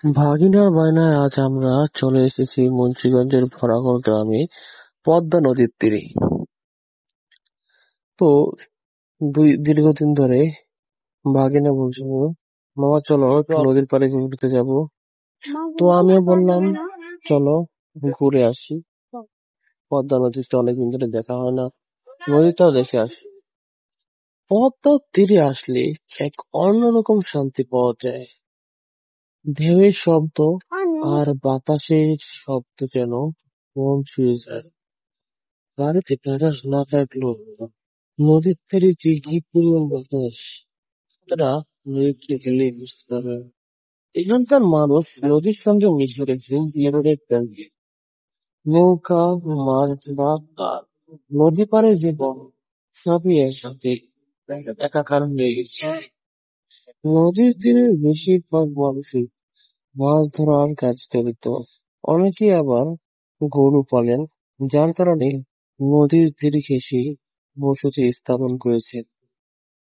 ভাগিনার বায়নায় আজ আমরা চলে এসেছি মুন্সিগঞ্জের ভরাগড় গ্রামে পদ্মা নদীর তীরে। তো দীর্ঘদিন ধরে ভাগিনা বলছিল, মামা চলো একটু নদীর পাড়ে ঘুরতে যাব। তো আমিও বললাম চলো ঘুরে আসি, পদ্মা নদীতে অনেকদিন ধরে দেখা হয় না, নদীটাও দেখে আসি। পদ্মার তীরে আসলে এক অন্যরকম শান্তি পাওয়া যায়। ঢেউয়ের শব্দ আর বাতাসের শব্দ যেন মন ছুঁয়ে যায়। গাড়িতে বাতাস না থাকলেও নদীর তীরে যে কি পরিমাণ বাতাস, সেটা নদীতে গেলেই বুঝতে পারবে। এখানকার মানুষ নদীর সঙ্গে মিশে গেছে জীবনের সঙ্গে। নৌকা, মাছ ধরা আর নদী পাড়ে জীবন সবই একসাথে একাকার হয়ে গেছে। নদীর তীরে বেশিরভাগ মানুষই মাছ ধরার কাজ জড়িত। অনেকে আবার গরু পালেন, যার কারণে নদীর তীরে ঘেঁষে বসতি স্থাপন করেছে,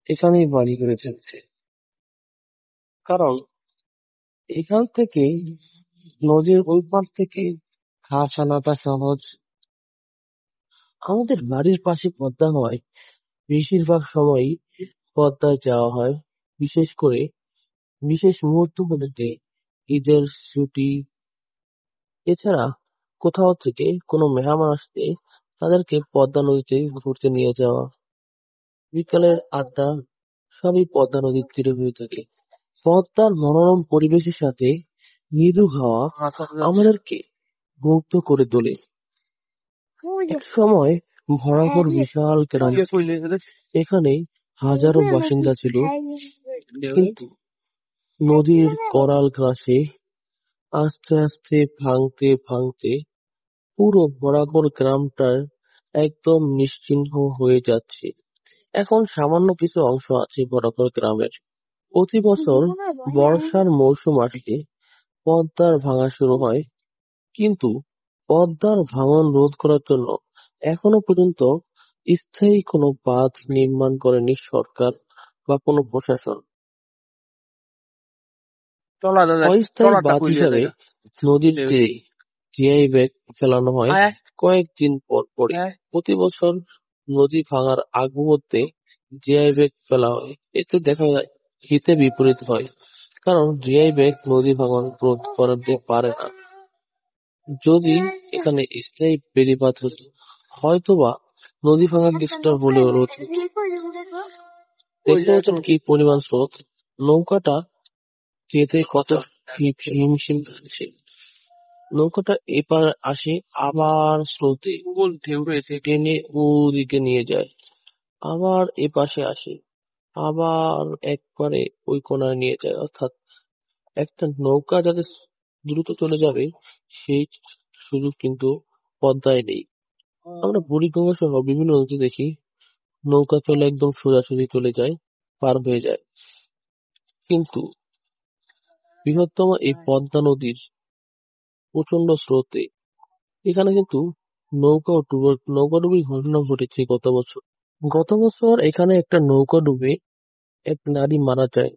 এখানেই বাড়ি করে থাকছে। কারণ এখান থেকে নদীর ওই পার থেকে ঘাস আনাটা সহজ। আমাদের বাড়ির পাশে পদ্মা হওয়ায় বেশিরভাগ সময়ই পদ্মায় যাওয়া হয়। বিশেষ করে বিশেষ মুহূর্তগুলোতে, ঈদের ছুটি, এছাড়া কোথাও থেকে কোনো মেহমান আসলে তাদেরকে পদ্মা নদীতে ঘুরতে নিয়ে যাওয়া, বিকালের আড্ডা সবই পদ্মা নদীর তীরে হয়ে থাকে। পদ্মার মনোরম পরিবেশের সাথে মৃদু হাওয়া আমাদেরকে মুগ্ধ করে তোলে। এক সময় ভরাভর বিশাল গ্রাম ছিল। এখানে হাজারো বাসিন্দা ছিল, কিন্তু নদীর করাল গ্রাসে আস্তে আস্তে ভাঙতে ভাঙতে পুরো ভরাভর গ্রামটার একদম নিশ্চিহ্ন হয়ে যাচ্ছে। এখন সামান্য কিছু অংশ আছে ভরাভর গ্রামের। প্রতি বছর বর্ষার মৌসুম আসলে পদ্মার ভাঙা শুরু হয়, কিন্তু পদ্মার ভাঙন রোধ করার জন্য এখনো পর্যন্ত স্থায়ী কোনো বাঁধ নির্মাণ করেনি সরকার বা কোনো প্রশাসন। অস্থায়ী বাঁধ হিসাবে নদীর তীরে জিআই ব্যাগ ফেলানো হয় কয়েকদিন পর পরে। প্রতি বছর নদী ভাঙার আগ মুহূর্তে জিআই ব্যাগ ফেলা হয়। এতে দেখা যায় হিতে বিপরীত হয়, কারণ জিআই ব্যাগ নদী ভাঙন রোধ করতে পারে না। যদি এখানে স্থায়ী বেড়িবাঁধ হতো, হয়তোবা নদী ভাঙার কিছুটা হলেও রোধ হতো। দেখতে পাচ্ছেন কি পরিমাণ স্রোত, নৌকাটা যেতে কত হিমশিম খাচ্ছে। নৌকাটা এপার আসে, আবার স্রোতে ঢেউ রয়েছে টেনে ওদিকে নিয়ে যায়, আবার এপাশে আসে, আবার একবারে ওই কোনায় নিয়ে যায়। অর্থাৎ একটা নৌকা যাতে দ্রুত চলে যাবে সেই সুযোগ কিন্তু পদ্মায় নেই। আমরা বুড়িগঙ্গা সহ বিভিন্ন নদীতে দেখি নৌকা চলে একদম সোজাসুজি চলে যায়, পার হয়ে যায়, কিন্তু বৃহত্তম এই পদ্মা নদীর প্রচন্ড স্রোতে এখানে কিন্তু নৌকাডুবির ঘটনা ঘটেছে গত বছর। এখানে একটা নৌকা ডুবে এক নারী মারা যায়।